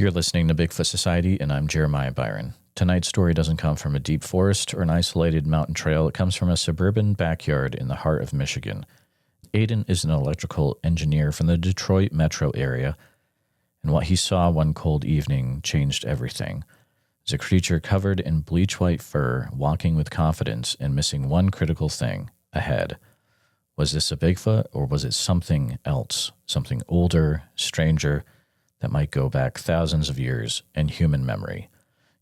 You're listening to Bigfoot Society, and I'm Jeremiah Byron. Tonight's story doesn't come from a deep forest or an isolated mountain trail. It comes from a suburban backyard in the heart of Michigan. Aiden is an electrical engineer from the Detroit metro area, and what he saw one cold evening changed everything. As a creature covered in bleach-white fur, walking with confidence and missing one critical thing, a head. Was this a Bigfoot, or was it something else, something older, stranger, that might go back thousands of years in human memory?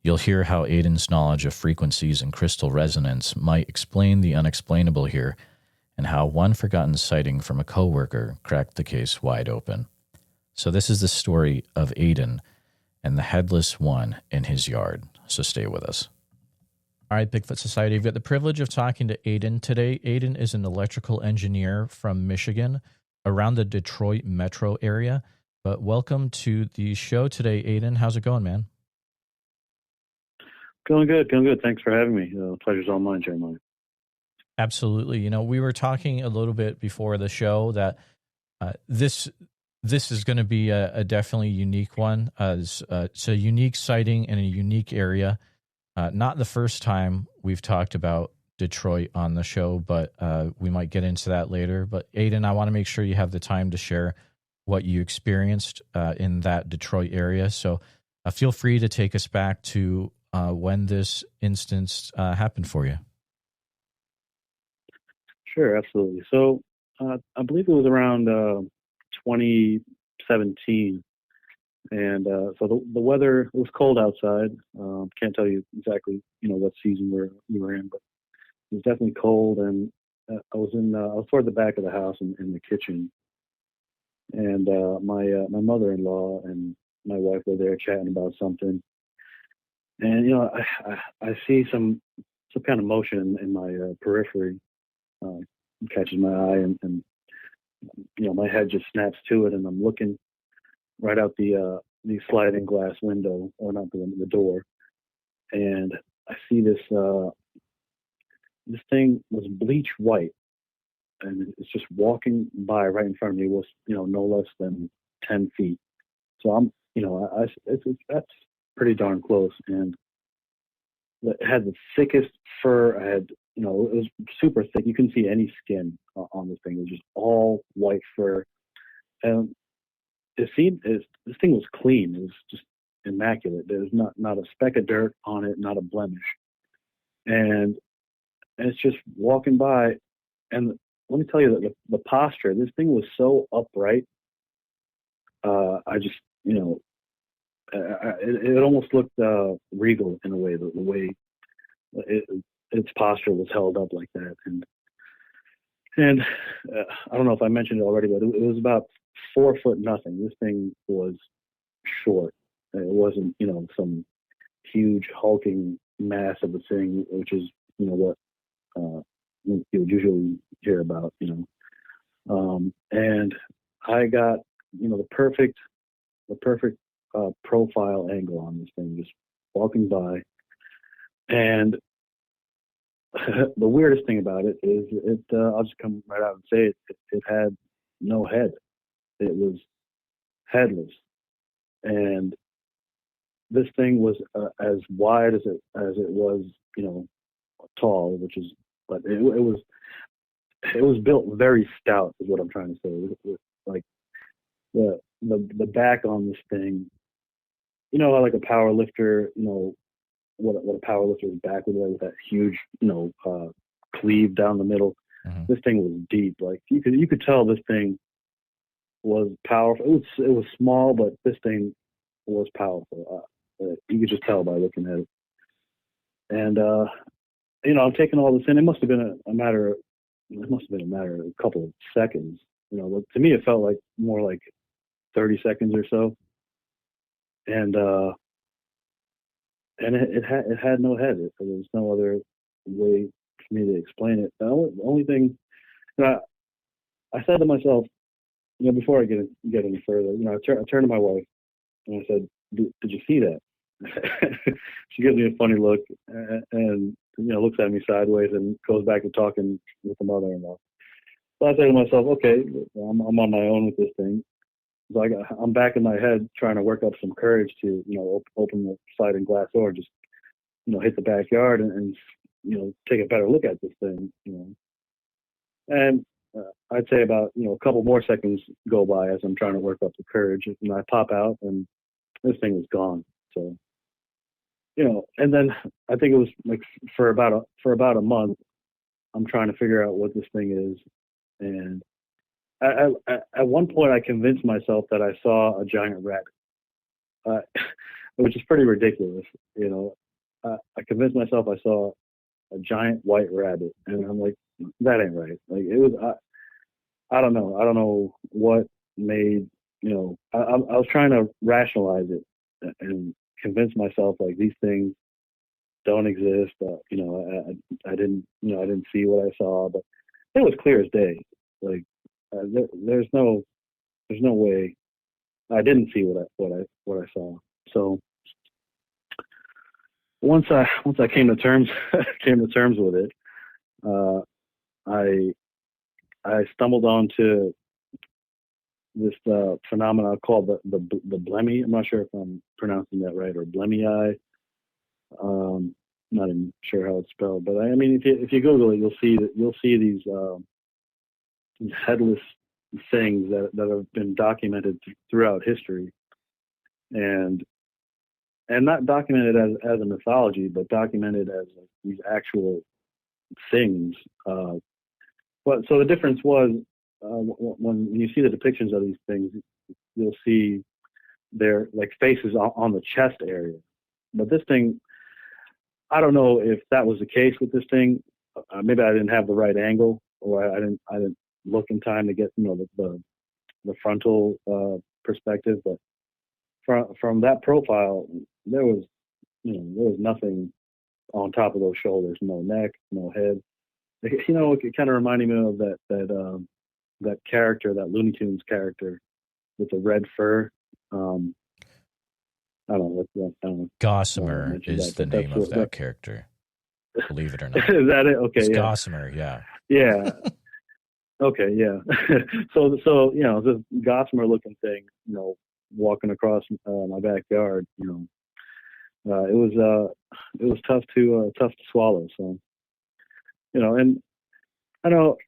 You'll hear how Aiden's knowledge of frequencies and crystal resonance might explain the unexplainable here, and how one forgotten sighting from a coworker cracked the case wide open. So this is the story of Aiden and the headless one in his yard. So stay with us. All right, Bigfoot Society, we've got the privilege of talking to Aiden today. Aiden is an electrical engineer from Michigan, around the Detroit metro area. But welcome to the show today, Aiden. How's it going, man? Going good. Thanks for having me. Pleasure's all mine, Jeremiah. Absolutely. You know, we were talking a little bit before the show that this is going to be a definitely unique one. It's a unique sighting in a unique area. Not the first time we've talked about Detroit on the show, but we might get into that later. But Aiden, I want to make sure you have the time to share what you experienced in that Detroit area. So feel free to take us back to when this instance happened for you. Sure, absolutely. So I believe it was around 2017. And so the weather, it was cold outside. Can't tell you exactly, what season we were in, but it was definitely cold. And I was toward the back of the house in the kitchen. And my mother-in-law and my wife were there chatting about something. And I see some kind of motion in my periphery, catches my eye, and my head just snaps to it, and I'm looking right out the sliding glass window, or not the door, and I see this thing was bleach white. And it's just walking by right in front of me. It was, no less than 10 feet. So I'm, that's pretty darn close. And it had the thickest fur. I had, it was super thick. You couldn't see any skin on this thing. It was just all white fur. And this thing was clean. It was just immaculate. There was not a speck of dirt on it, not a blemish. And it's just walking by. And let me tell you that the posture, this thing was so upright. I just, it almost looked regal in a way, the way its posture was held up like that. And I don't know if I mentioned it already, but it was about 4 foot nothing. This thing was short. It wasn't, some huge hulking mass of a thing, which is, what you usually hear about, and I got, the perfect profile angle on this thing, just walking by. And the weirdest thing about it is I'll just come right out and say it had no head. It was headless. And this thing was as wide as it was, tall, but it was built very stout, is what I'm trying to say. It was like the back on this thing, how like a power lifter, what a power lifter's back would wear, with that huge, cleave down the middle. Mm-hmm. This thing was deep. Like you could tell this thing was powerful. It was small, but this thing was powerful. You could just tell by looking at it. And I'm taking all this in. It must have been a matter of a couple of seconds. To me, it felt like more like 30 seconds or so. And it had no head. There was no other way for me to explain it. The only thing I said to myself, before I get any further, I turned to my wife and I said, "Did you see that?" She gives me a funny look and looks at me sideways and goes back to talking with the mother-in-law. So I say to myself, okay, I'm on my own with this thing. So I'm back in my head trying to work up some courage to, open the sliding glass door, just, hit the backyard and take a better look at this thing. And I'd say about, a couple more seconds go by as I'm trying to work up the courage, and I pop out and this thing was gone. So, and then I think it was like for about a month, I'm trying to figure out what this thing is. And at one point, I convinced myself that I saw a giant rabbit, which is pretty ridiculous. I convinced myself I saw a giant white rabbit, and I'm like, that ain't right. Like it was, I don't know. I don't know what made, I was trying to rationalize it and convince myself like these things don't exist. I didn't see what I saw, but it was clear as day. Like there's no way I didn't see what I saw. So once I came to terms with it, I stumbled onto this phenomena called the blemmy. I'm not sure if I'm pronouncing that right, or blemmy eye. Not even sure how it's spelled, but I mean, if you Google it, you'll see these headless things that have been documented throughout history, and not documented as a mythology, but documented as like these actual things. But so the difference was when you see the depictions of these things, you'll see their like faces on the chest area. But this thing, I don't know if that was the case with this thing. Maybe I didn't have the right angle, or I didn't look in time to get the frontal perspective. But from that profile, there was nothing on top of those shoulders, no neck, no head. It kind of reminded me of that character, that Looney Tunes character with the red fur. I don't know. I don't know. Gossamer is the name of that character. Believe it or not. Is that it? Okay. It's yeah. Gossamer. Yeah. Yeah. Okay. Yeah. so this Gossamer looking thing, walking across my backyard, it was tough to swallow. So, and I don't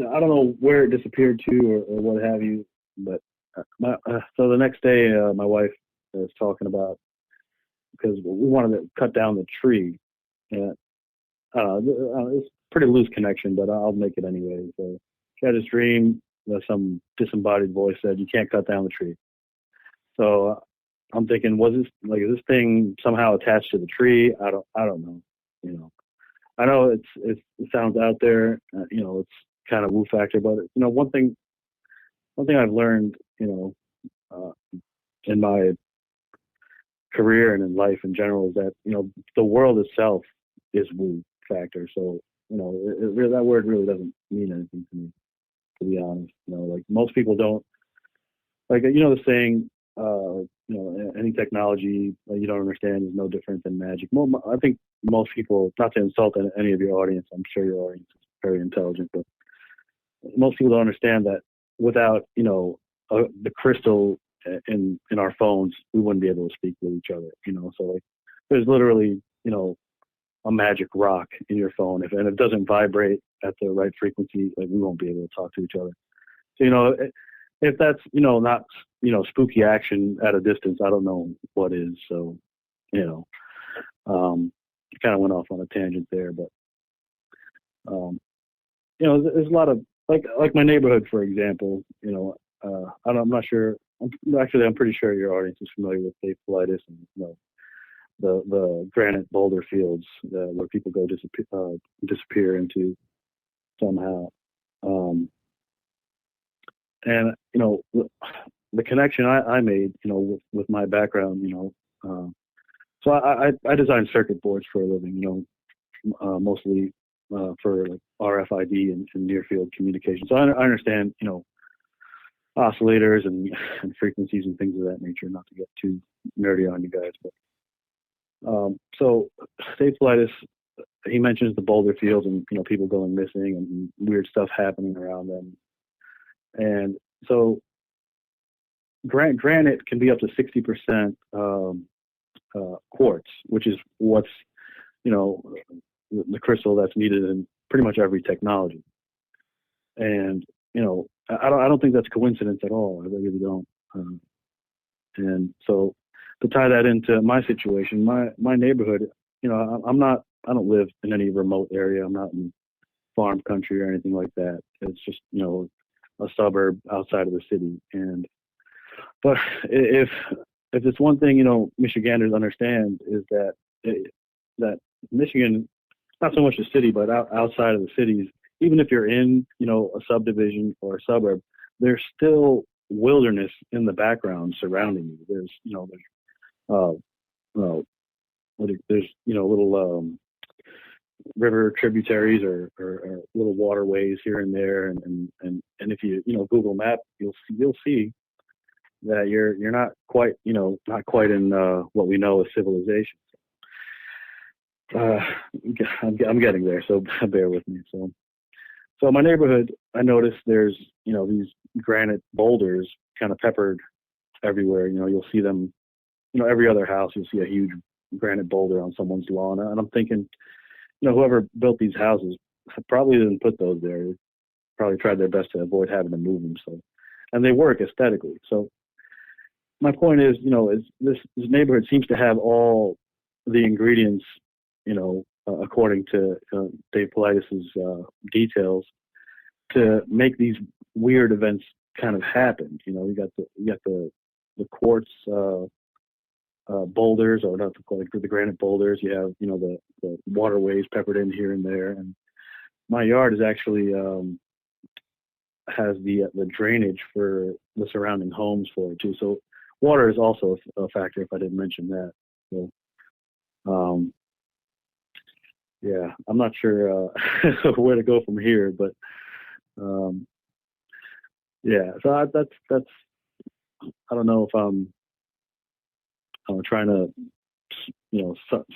know where it disappeared to or what have you, but so the next day, my wife was talking about, because we wanted to cut down the tree. And, it's a pretty loose connection, but I'll make it anyway. So she had this dream that some disembodied voice said, "You can't cut down the tree." So I'm thinking, is this thing somehow attached to the tree? I don't know. I know it sounds out there. It's kind of woo factor, but one thing I've learned, in my career and in life in general is that the world itself is woo factor. So that word really doesn't mean anything to me, to be honest. Like most people don't like the saying. Any technology you don't understand is no different than magic. I think most people, not to insult any of your audience, I'm sure your audience is very intelligent, but most people don't understand that without, the crystal in our phones, we wouldn't be able to speak with each other, so like there's literally, a magic rock in your phone. If it doesn't vibrate at the right frequency, like we won't be able to talk to each other. So, if that's, not, spooky action at a distance, I don't know what is. So, kind of went off on a tangent there, but, there's a lot of, like my neighborhood, for example, I'm not sure. I'm pretty sure your audience is familiar with bigfootitis and, the granite boulder fields where people go disappear into somehow. And the connection I made, with my background, so I design circuit boards for a living, mostly for like RFID and near field communication. So I understand, oscillators and frequencies and things of that nature. Not to get too nerdy on you guys, but so Dave Politis, he mentions the boulder fields and people going missing and weird stuff happening around them. And so granite can be up to 60% quartz, which is what's, the crystal that's needed in pretty much every technology. And, I don't think that's coincidence at all. I really don't. And so to tie that into my situation, my neighborhood, I don't live in any remote area. I'm not in farm country or anything like that. It's just, a suburb outside of the city. But if it's one thing, Michiganders understand is that Michigan, not so much the city, but outside of the cities, even if you're in, a subdivision or a suburb, there's still wilderness in the background surrounding you. There's, there's little river tributaries or little waterways here and there, and if you Google Map, you'll see that you're not quite in what we know as civilization. I'm getting there, so bear with me. So my neighborhood, I noticed there's these granite boulders kind of peppered everywhere. You'll see them, every other house you'll see a huge granite boulder on someone's lawn, and I'm thinking, whoever built these houses probably didn't put those there. They probably tried their best to avoid having to move them. So, and they work aesthetically. So my point is, is this neighborhood seems to have all the ingredients, according to Dave Politis's details, to make these weird events kind of happen. You got the quartz boulders, or not the granite boulders. You have the waterways peppered in here and there, and my yard is actually has the drainage for the surrounding homes for it too. So water is also a factor, if I didn't mention that. So yeah, I'm not sure where to go from here, but yeah. So that's I don't know if I'm trying to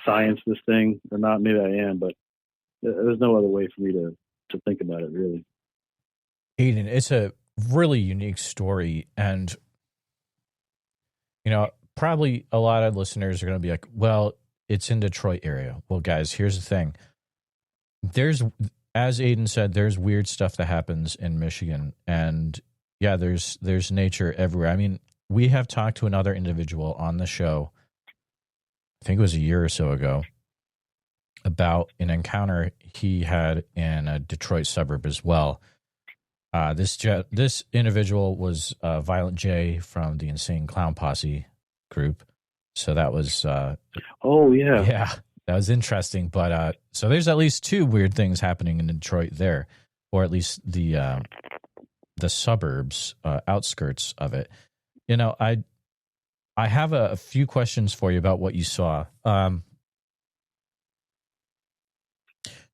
science this thing or not. Maybe I am, but there's no other way for me to think about it, really. Aiden, it's a really unique story, and probably a lot of listeners are going to be like, well, it's in Detroit area. Well, guys, here's the thing. As Aiden said, there's weird stuff that happens in Michigan, and yeah, there's nature everywhere. I mean, we have talked to another individual on the show, I think it was a year or so ago, about an encounter he had in a Detroit suburb as well. This individual was Violent J from the Insane Clown Posse group. So that was oh yeah, that was interesting. But so there's at least two weird things happening in Detroit there, or at least the suburbs, outskirts of it. I have a few questions for you about what you saw.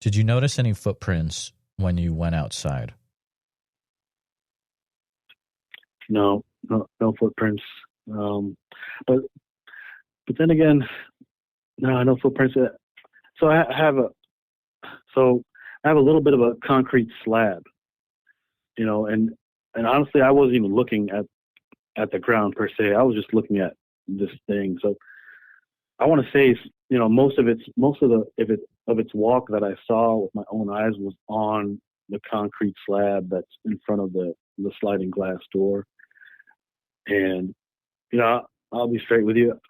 Did you notice any footprints when you went outside? No footprints. But then again, no footprints. So I have a little bit of a concrete slab, and honestly, I wasn't even looking at the ground per se. I was just looking at this thing. So I want to say, most of its walk that I saw with my own eyes was on the concrete slab that's in front of the sliding glass door. And I'll be straight with you.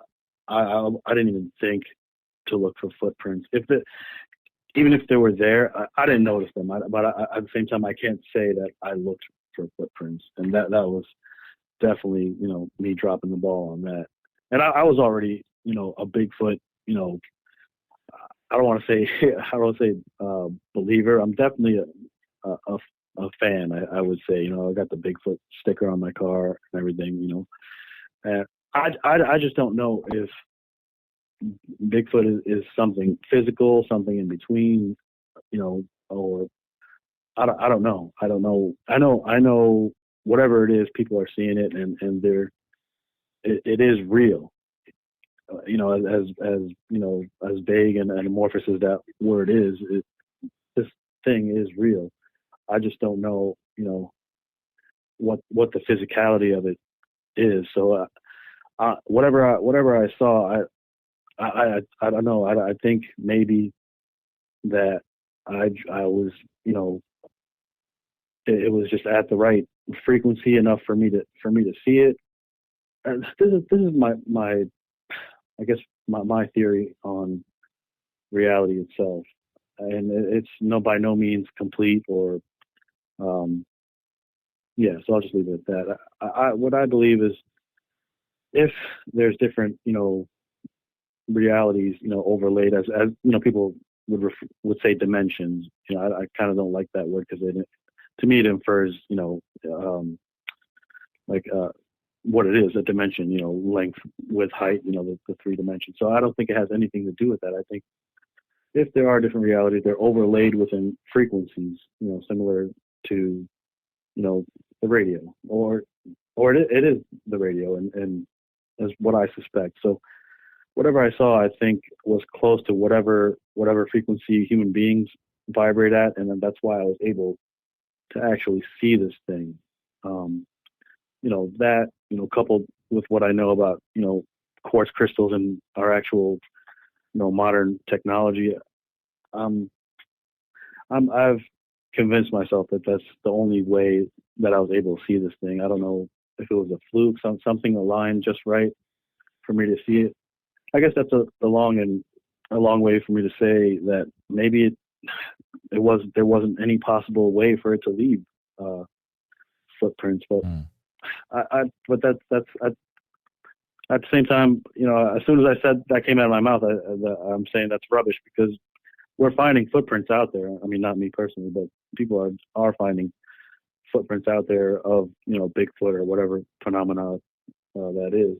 I didn't even think to look for footprints. Even if they were there, I didn't notice them. But at the same time, I can't say that I looked for footprints, and that was definitely me dropping the ball on that. And I was already a Bigfoot. I don't want to say believer. I'm definitely a fan. I would say I got the Bigfoot sticker on my car and everything. And I just don't know if Bigfoot is something physical, something in between, or I don't know. I don't know. I know whatever it is, people are seeing it, and it is real. As vague and amorphous as that word is, this thing is real. I just don't know, what the physicality of it is. So whatever I saw, I don't know. I think maybe that I was, it was just at the right frequency enough for me to see it. And this is my I guess my theory on reality itself, and it's by no means complete or so I'll just leave it at that. What I believe is, if there's different realities overlaid as people would say dimensions. I kind of don't like that word, because to me it infers what it is, a dimension, length, width, height, the three dimensions. So I don't think it has anything to do with that. I think if there are different realities, they're overlaid within frequencies, similar to, the radio, or it is the radio, and is what I suspect. So whatever I saw, I think was close to whatever frequency human beings vibrate at, and then that's why I was able to actually see this thing. That coupled with what I know about quartz crystals and our actual modern technology, I've convinced myself that that's the only way that I was able to see this thing. I don't know if it was a fluke, something aligned just right for me to see it. I guess that's a long way for me to say that maybe there wasn't any possible way for it to leave footprints, but but that's at the same time, as soon as I said that came out of my mouth, I'm saying that's rubbish, because we're finding footprints out there. I mean, not me personally, but people are finding footprints out there of Bigfoot or whatever phenomena that is.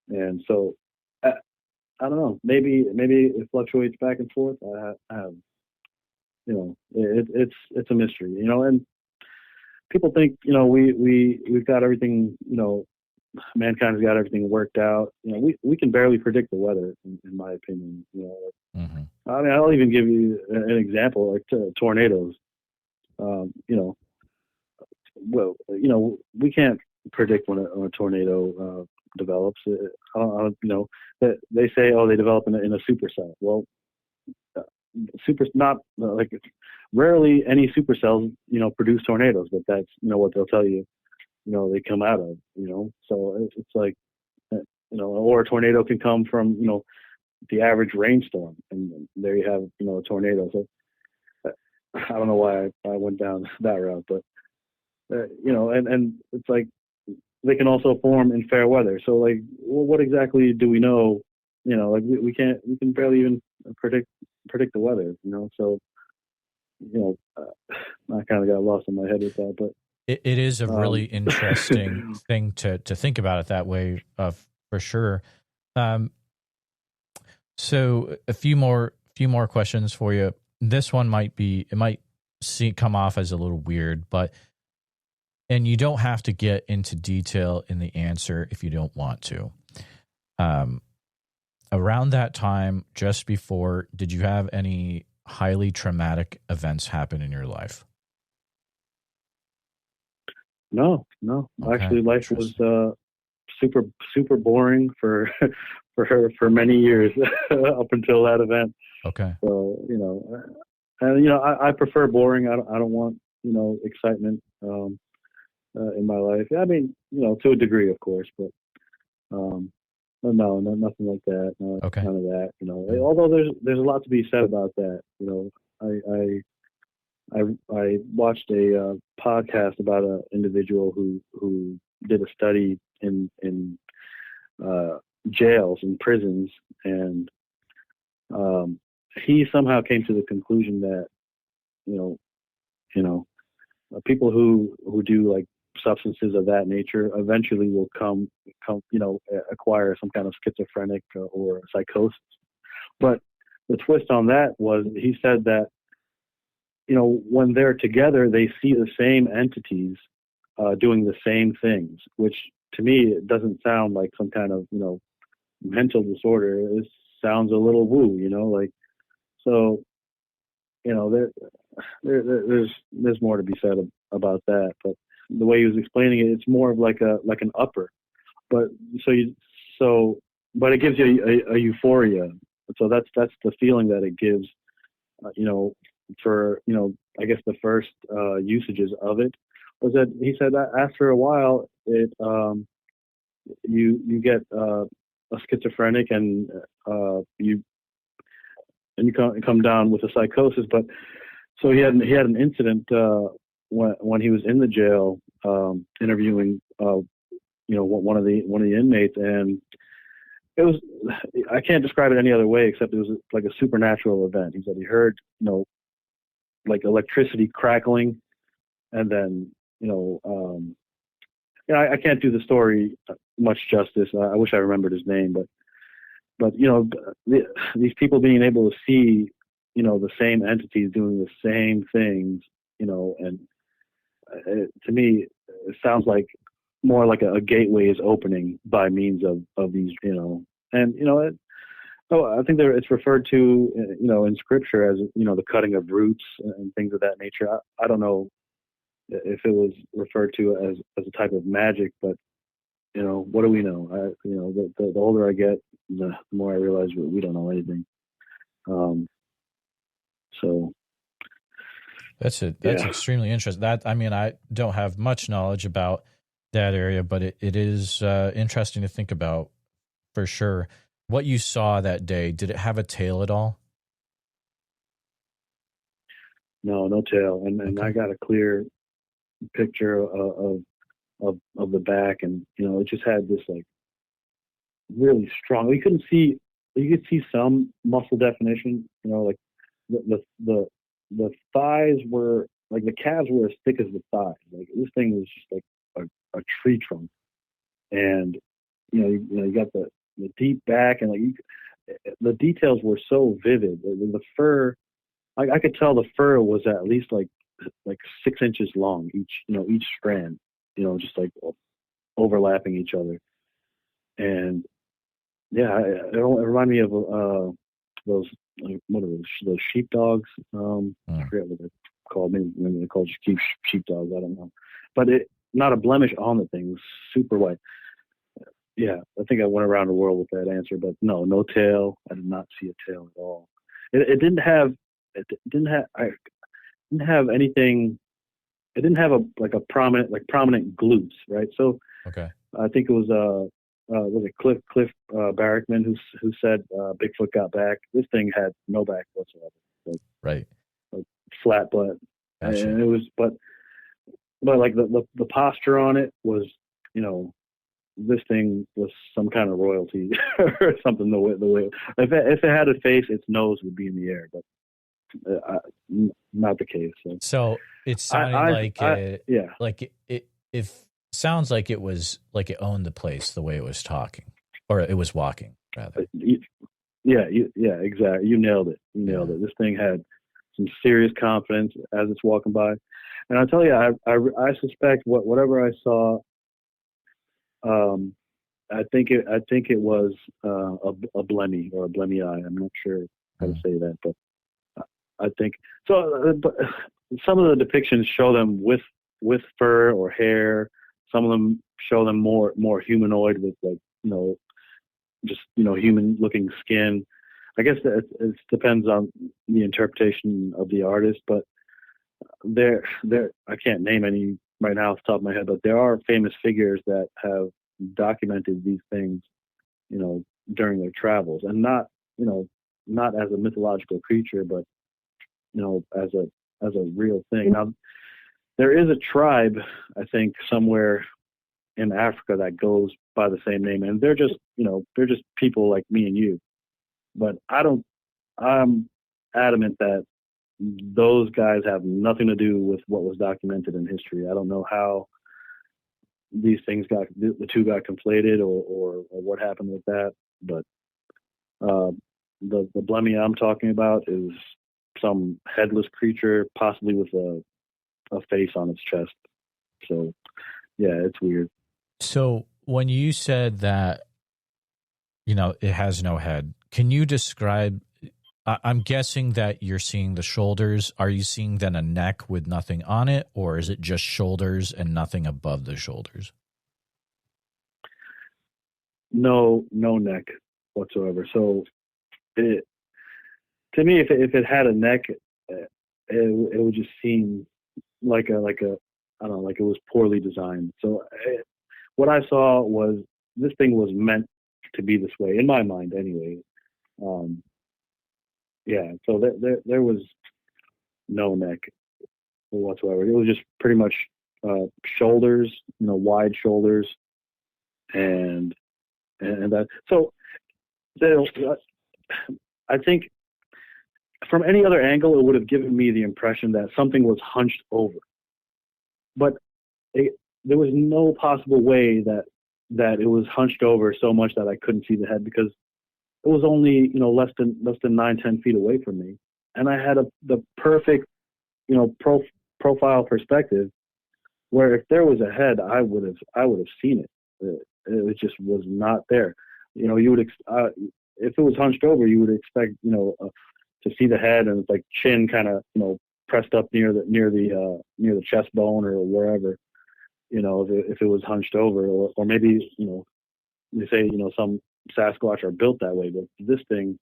And so I don't know. Maybe it fluctuates back and forth. I have it's a mystery, and people think we've got everything, mankind has got everything worked out. We can barely predict the weather, in my opinion. Mm-hmm. I mean, I'll even give you an example, like tornadoes. We can't predict when a tornado develops. They say, they develop in a supercell. Well, rarely any supercells produce tornadoes, but that's what they'll tell you. They come out of. So it's like, or a tornado can come from the average rainstorm, and there you have a tornado. So I don't know why I went down that route, but and it's like they can also form in fair weather. So like, what exactly do we know? We can barely even predict the weather. So I kind of got lost in my head with that, but it is a really interesting thing to think about it that way, for sure. So a few more questions for you. This one might come off as a little weird, and you don't have to get into detail in the answer if you don't want to. Around that time, just before, did you have any highly traumatic events happen in your life? No. Okay. Actually, life was super boring for many years up until that event. Okay. So I prefer boring. I don't want excitement in my life. I mean, to a degree, of course, but no, nothing like that. No, okay. None of that. Although there's a lot to be said about that. I watched a podcast about an individual who did a study in jails and prisons, and he somehow came to the conclusion that people who do like substances of that nature eventually will acquire some kind of schizophrenic or psychosis. But the twist on that was, he said that when they're together, they see the same entities doing the same things, which to me, it doesn't sound like some kind of mental disorder. It sounds a little woo, so there's more to be said about that. But the way he was explaining it, it's more of like an upper, but but it gives you a euphoria. So that's the feeling that it gives. For I guess the first usages of it was that he said that after a while it you get a schizophrenic and you come down with a psychosis. But so he had an incident when he was in the jail interviewing one of the inmates, and it was, I can't describe it any other way except it was like a supernatural event. He said he heard like electricity crackling, and then I can't do the story much justice. I wish I remembered his name, but these people being able to see the same entities doing the same things, and to me it sounds like more like a gateway is opening by means of these, I think it's referred to in scripture as the cutting of roots and things of that nature. I don't know if it was referred to as a type of magic, but what do we know? The older I get, the more I realize we don't know anything. So that's extremely interesting. I don't have much knowledge about that area, but it is interesting to think about for sure. What you saw that day, did it have a tail at all? No tail, and okay. I got a clear picture of the back, and it just had this like really strong. You could see some muscle definition. Like the thighs were like the calves were as thick as the thighs. Like this thing was just like a tree trunk, and you got the deep back, and the details were so vivid. The fur, I could tell the fur was at least like 6 inches long each strand, just like overlapping each other. And yeah, it reminded me of those, what are those sheepdogs? I forget what they're called. Maybe they're called just sheepdogs. I don't know. But not a blemish on the thing. It was super white. Yeah, I think I went around the world with that answer, but no tail. I did not see a tail at all. It didn't have anything. It didn't have a prominent glutes, right? So okay. I think it was Cliff Barrickman who said Bigfoot got back. This thing had no back whatsoever. Right. Flat butt, gotcha. And it was, but like the posture on it was, this thing was some kind of royalty or something. The way if it had a face, its nose would be in the air, but not the case. So it sounded it sounds like it was like it owned the place the way it was talking, or it was walking rather. Yeah, exactly. You nailed it. It. This thing had some serious confidence as it's walking by, and I'll tell you, I suspect whatever I saw. I think it was a blemmy or a blemmy eye. I'm not sure how to say that, but I think so. But some of the depictions show them with fur or hair. Some of them show them more humanoid with just human looking skin. I guess that it depends on the interpretation of the artist, but there I can't name any right now off the top of my head, but there are famous figures that have documented these things, during their travels, and not as a mythological creature, but as a real thing. Now, there is a tribe, I think, somewhere in Africa that goes by the same name, and they're just people like me and you. But I'm adamant that those guys have nothing to do with what was documented in history. I don't know how the two got conflated or what happened with that, but the blemmy I'm talking about is some headless creature, possibly with a face on its chest. So yeah, it's weird. So when you said that, it has no head, can you describe, I'm guessing that you're seeing the shoulders. Are you seeing then a neck with nothing on it, or is it just shoulders and nothing above the shoulders? no neck whatsoever. So it, to me, if it had a neck, it would just seem like a I don't know, like it was poorly designed. So what I saw was this thing was meant to be this way in my mind, anyway. Um, yeah. So there was no neck whatsoever. It was just pretty much shoulders, wide shoulders, and that. So I think from any other angle, it would have given me the impression that something was hunched over. But there was no possible way that it was hunched over so much that I couldn't see the head, because it was only less than 9-10 feet away from me, and I had the perfect profile perspective, where if there was a head, I would have seen it. It just was not there. You would if it was hunched over, you would expect to see the head and it's like chin kind of pressed up near the chest bone or wherever. If it was hunched over, or maybe they say some Sasquatch are built that way, but this thing,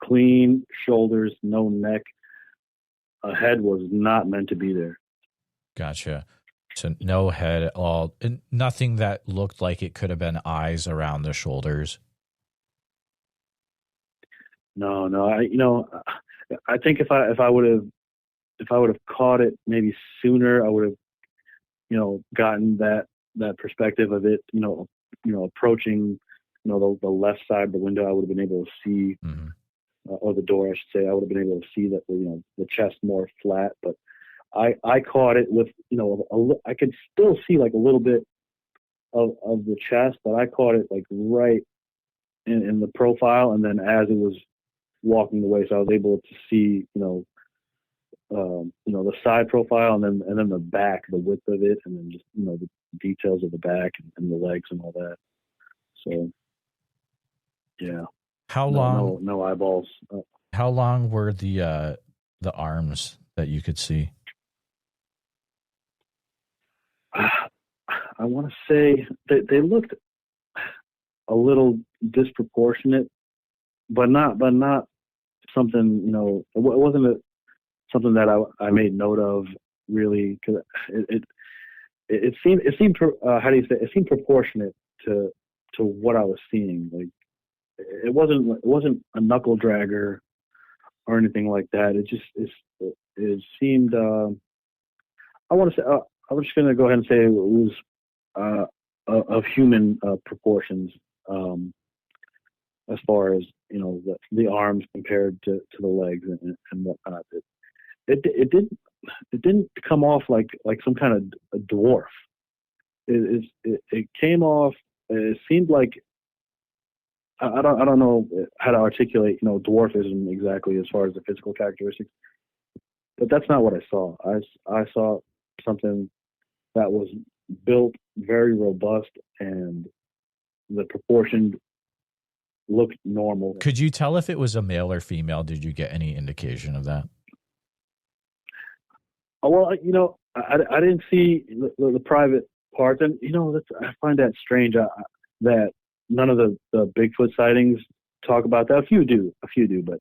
clean shoulders, no neck, a head was not meant to be there. Gotcha. So no head at all, and nothing that looked like it could have been eyes around the shoulders. No. I think if I would have caught it maybe sooner, I would have gotten that perspective of it. Approaching the left side of the window, I would have been able to see, or the door, I should say. I would have been able to see that the chest more flat, but I caught it with I could still see like a little bit of the chest, but I caught it like right in the profile, and then as it was walking away, so I was able to see the side profile, and then the back, the width of it, and then just the details of the back and the legs and all that. So yeah. How long? No eyeballs. How long were the arms that you could see? I want to say they looked a little disproportionate, but not something. It wasn't something that I made note of really, because it seemed how do you say, it seemed proportionate to what I was seeing. Like it wasn't a knuckle dragger or anything like that. It seemed. I want to say. I'm just going to go ahead and say it was of human proportions, as far as the arms compared to the legs and whatnot. It didn't come off like some kind of a dwarf. It came off. It seemed like I don't know how to articulate dwarfism exactly as far as the physical characteristics, but that's not what I saw. I saw something that was built very robust, and the proportion looked normal. Could you tell if it was a male or female? Did you get any indication of that? Oh, well, I didn't see the private parts, and I find that strange that none of the Bigfoot sightings talk about that. A few do, but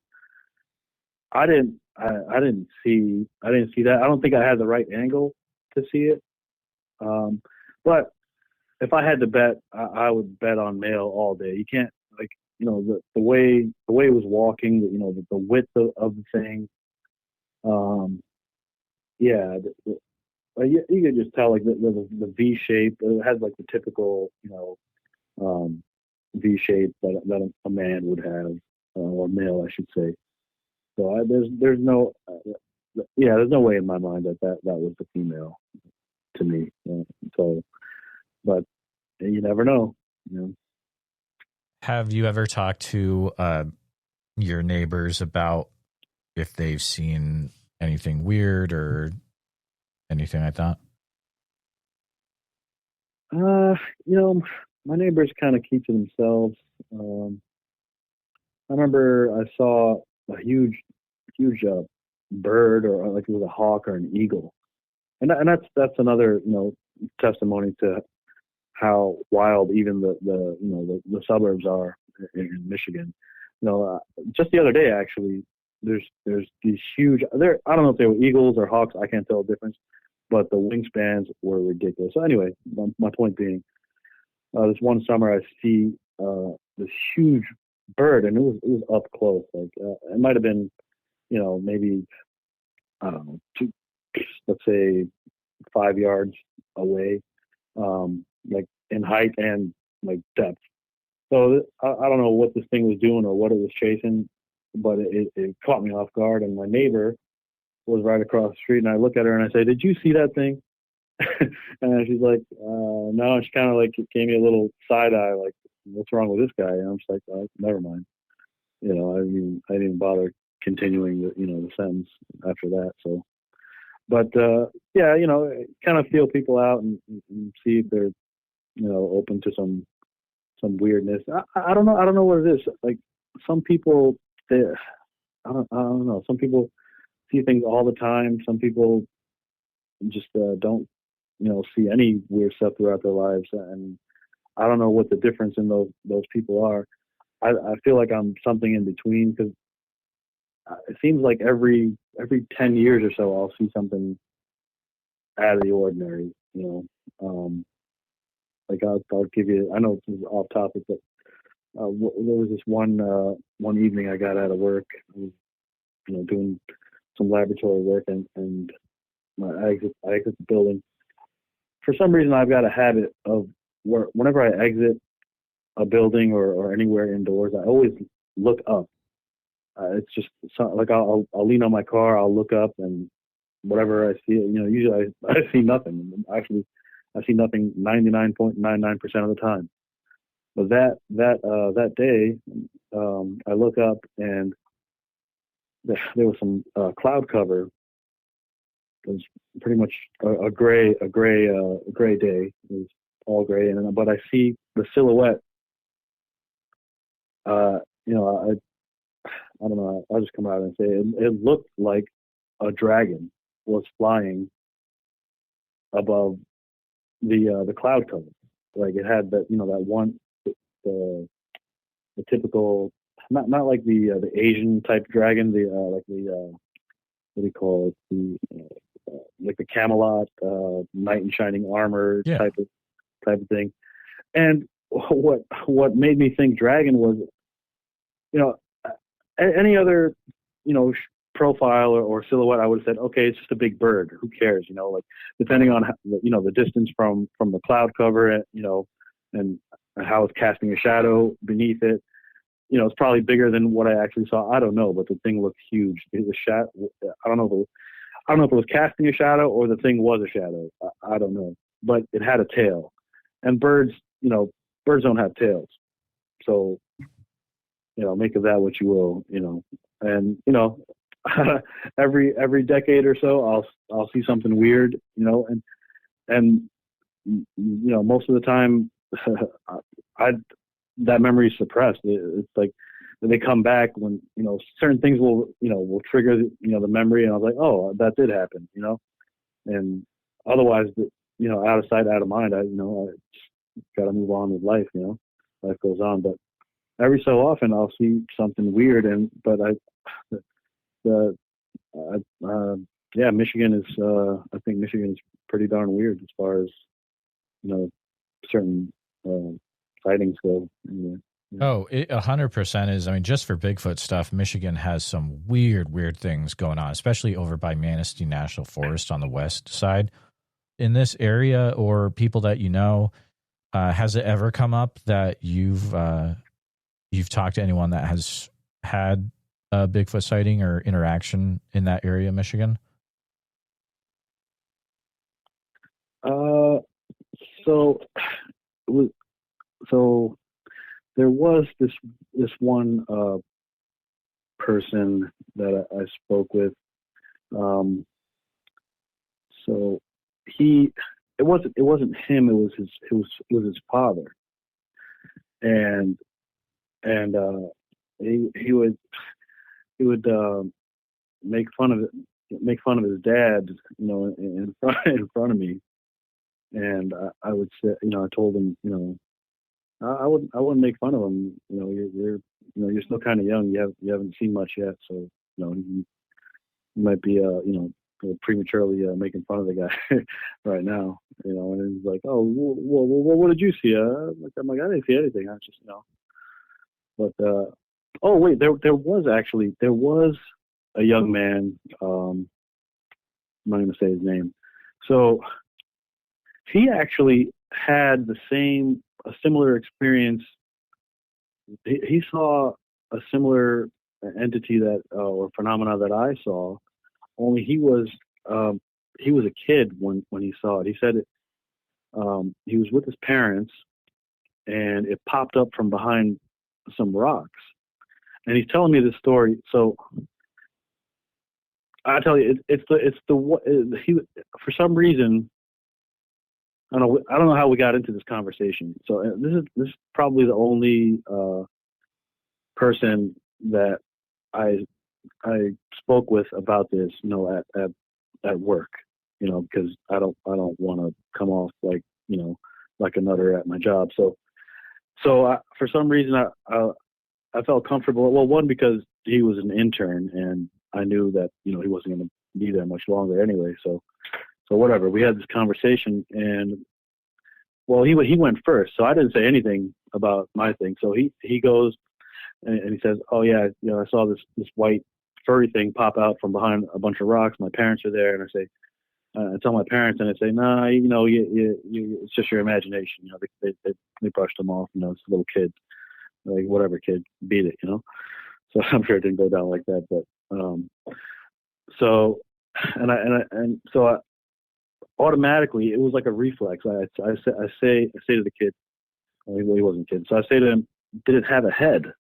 I didn't see that. I don't think I had the right angle to see it. But if I had to bet, I would bet on male all day. You can't, the way it was walking, the width of the thing. Yeah, you could just tell the V shape. It has like the typical V shape that a man would have, or male, I should say. So there's no there's no way in my mind that was the female to me. So, but you never know. Have you ever talked to your neighbors about if they've seen anything weird or anything like that? My neighbors kind of keep to themselves. I remember I saw a huge bird, or like it was a hawk or an eagle, and that's another testimony to how wild even the suburbs are in Michigan. Just the other day actually, there's these huge. I don't know if they were eagles or hawks. I can't tell the difference, but the wingspans were ridiculous. So anyway, my point being, this one summer I see this huge bird, and it was up close. Like it might have been, maybe I don't know, let's say 5 yards away, like in height and like depth. So I don't know what this thing was doing or what it was chasing, but it caught me off guard. And my neighbor was right across the street, and I look at her and I say, "Did you see that thing?" And she's like, "No." And she kind of like gave me a little side eye, like, "What's wrong with this guy?" And I'm just like, "Oh, never mind." I didn't bother continuing the sentence after that. So, but yeah, kind of feel people out and see if they're open to some weirdness. I don't know. I don't know what it is. Like some people, I don't know. Some people see things all the time. Some people just don't, see any weird stuff throughout their lives. And I don't know what the difference in those people are. I feel like I'm something in between because it seems like every 10 years or so I'll see something out of the ordinary. Like I'll give you. I know this is off topic, but there was this one evening I got out of work. I was, doing some laboratory work, and I exit the building. For some reason, I've got a habit of whenever I exit a building or anywhere indoors, I always look up. It's just like I'll lean on my car, I'll look up, and whatever I see, usually I see nothing. Actually, I see nothing 99.99% of the time. But that day, I look up and there was some cloud cover. It was pretty much a gray day. It was all gray, but I see the silhouette. I don't know. I'll just come out and say it looked like a dragon was flying above the cloud cover. Like it had that that one the typical, not like the Asian type dragon, like the what do you call it, like the Camelot knight in shining armor type of thing. And what made me think dragon was, any other profile or silhouette, I would have said, okay, it's just a big bird. Who cares? Like depending on the distance from the cloud cover, and how it's casting a shadow beneath it. It's probably bigger than what I actually saw. I don't know, but the thing looked huge. It was I don't know if it was casting a shadow or the thing was a shadow. I don't know, but it had a tail, and birds don't have tails, so make of that what you will. And every decade or so, I'll see something weird, and most of the time, that memory is suppressed. It's like they come back when certain things will trigger the memory, and I was like, oh, that did happen, and otherwise, out of sight, out of mind. I got to move on with life. Life goes on, but every so often I'll see something weird, Michigan is. I think Michigan is pretty darn weird as far as certain sightings go. Anyway. Oh, 100% is. I mean, just for Bigfoot stuff, Michigan has some weird things going on, especially over by Manistee National Forest on the west side. In this area, or people that has it ever come up that you've talked to anyone that has had a Bigfoot sighting or interaction in that area, Michigan? So there was this one person that I spoke with. So it wasn't him. It was his father, and he would make fun of his dad, in front of me, And I would say, I told him, I wouldn't make fun of him. You're still kind of young. You haven't seen much yet, so you might be prematurely making fun of the guy right now. And he's like, oh, well, what did you see? I'm like, I didn't see anything. I just But oh wait, there was a young man. I'm not going to say his name. So he actually had a similar experience. He saw a similar entity or phenomena that I saw. Only he was a kid when he saw it. He said he was with his parents, and it popped up from behind some rocks. And he's telling me this story. So I tell you, he, for some reason, I don't know how we got into this conversation. So this is probably the only person that I spoke with about this, at work, because I don't want to come off like a nutter at my job. So for some reason I felt comfortable. Well, one, because he was an intern and I knew that he wasn't going to be there much longer anyway. So whatever. We had this conversation, and well, he went first, so I didn't say anything about my thing. So he goes and he says, "Oh yeah, I saw this white furry thing pop out from behind a bunch of rocks. My parents are there," and I say, I tell my parents, and they say, "Nah, it's just your imagination. They brushed them off. It's a little kid, like whatever kid, beat it, So I'm sure it didn't go down like that, but so I automatically, it was like a reflex. I say to the kid, well, he wasn't a kid, so I say to him, "Did it have a head?"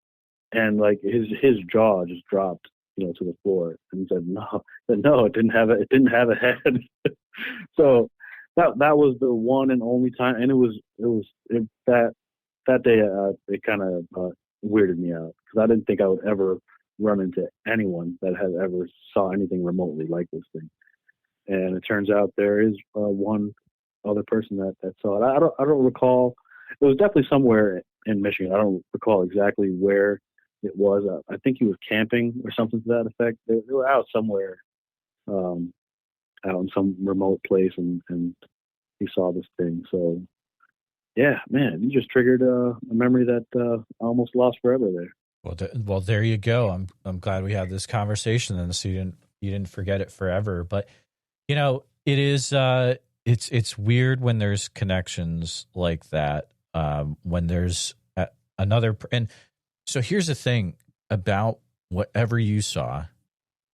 And like his jaw just dropped, to the floor, and he said, "No, it didn't have a head." So that was the one and only time, and that day it kind of weirded me out, because I didn't think I would ever run into anyone that had ever saw anything remotely like this thing. And it turns out there is one other person that saw it. I don't recall. It was definitely somewhere in Michigan. I don't recall exactly where it was. I think he was camping or something to that effect. They were out somewhere, out in some remote place, and he saw this thing. So yeah, man, you just triggered a memory that I almost lost forever there. Well, there you go. I'm glad we had this conversation, and so you didn't forget it forever. But it is it's weird when there's connections like that. When there's another, and so here's the thing about whatever you saw,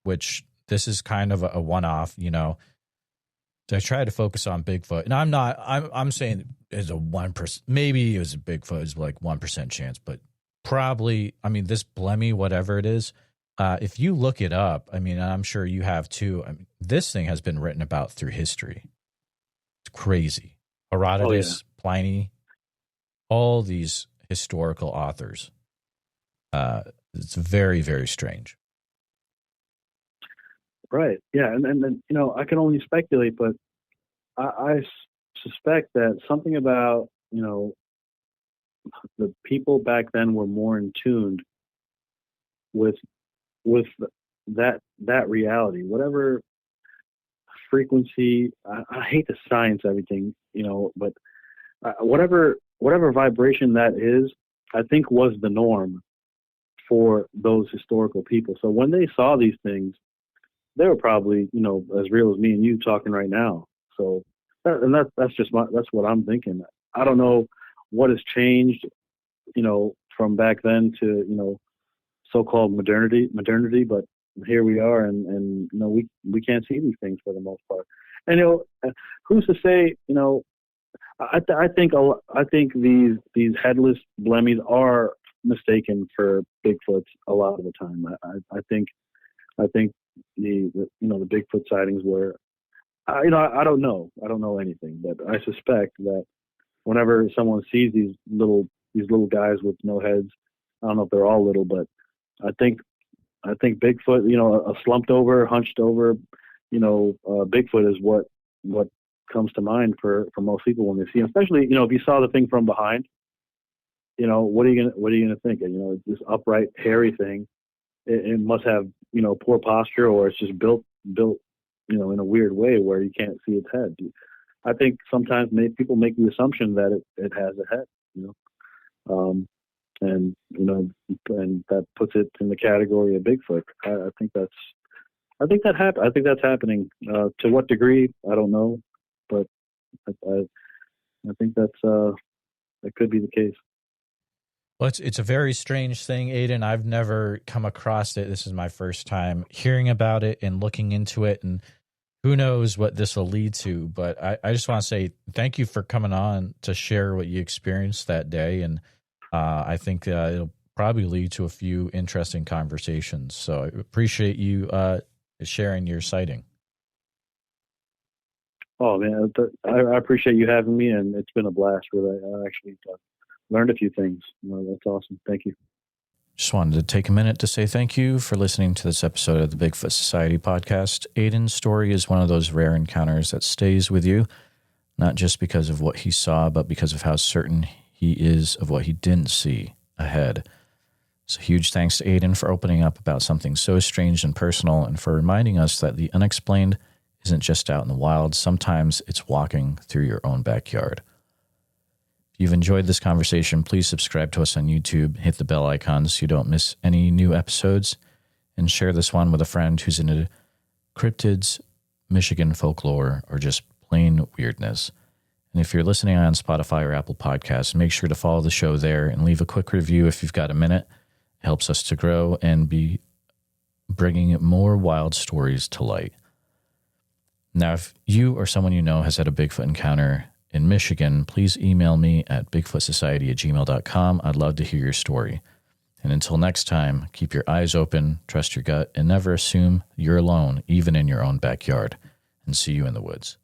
which this is kind of a one-off. I try to focus on Bigfoot, and I'm saying there's a 1%, maybe it was a Bigfoot, is like 1% chance, but probably, this Blemmy, whatever it is, if you look it up, I'm sure you have too. This thing has been written about through history. It's crazy. Herodotus, Pliny, all these historical authors. It's very, very strange. Right. Yeah. And then, I can only speculate, but I suspect that something about, the people back then were more in tune with that reality, whatever frequency. I hate to science everything, but whatever vibration that is, I think was the norm for those historical people. So when they saw these things, they were probably, as real as me and you talking right now. So, that's what I'm thinking. I don't know what has changed, from back then to, so-called modernity, but here we are, and we can't see these things for the most part. And who's to say, I think these headless blemmies are mistaken for Bigfoots a lot of the time. I think the Bigfoot sightings were, I don't know anything, but I suspect that whenever someone sees these little guys with no heads, I don't know if they're all little, but I think Bigfoot, a slumped over, hunched over, Bigfoot is what comes to mind for most people when they see him, especially, if you saw the thing from behind, what are you gonna think? This upright, hairy thing, it must have, poor posture, or it's just built, in a weird way where you can't see its head. I think sometimes people make the assumption that it has a head, and that puts it in the category of Bigfoot. I think that's happening. To what degree, I don't know, but I think that could be the case. Well, it's a very strange thing, Aiden. I've never come across it. This is my first time hearing about it and looking into it, and who knows what this will lead to. But I just want to say thank you for coming on to share what you experienced that day, and I think it'll probably lead to a few interesting conversations. So I appreciate you sharing your sighting. Oh, man, I appreciate you having me, and it's been a blast. Really, I actually learned a few things. That's awesome. Thank you. Just wanted to take a minute to say thank you for listening to this episode of the Bigfoot Society podcast. Aiden's story is one of those rare encounters that stays with you, not just because of what he saw, but because of how certain he is of what he didn't see ahead. So huge thanks to Aiden for opening up about something so strange and personal, and for reminding us that the unexplained isn't just out in the wild. Sometimes it's walking through your own backyard. If you've enjoyed this conversation, please subscribe to us on YouTube, hit the bell icon so you don't miss any new episodes, and share this one with a friend who's into cryptids, Michigan folklore, or just plain weirdness. And if you're listening on Spotify or Apple Podcasts, make sure to follow the show there and leave a quick review if you've got a minute. It helps us to grow and be bringing more wild stories to light. Now, if you or someone you know has had a Bigfoot encounter in Michigan, please email me at bigfootsociety@gmail.com. I'd love to hear your story. And until next time, keep your eyes open, trust your gut, and never assume you're alone, even in your own backyard. And see you in the woods.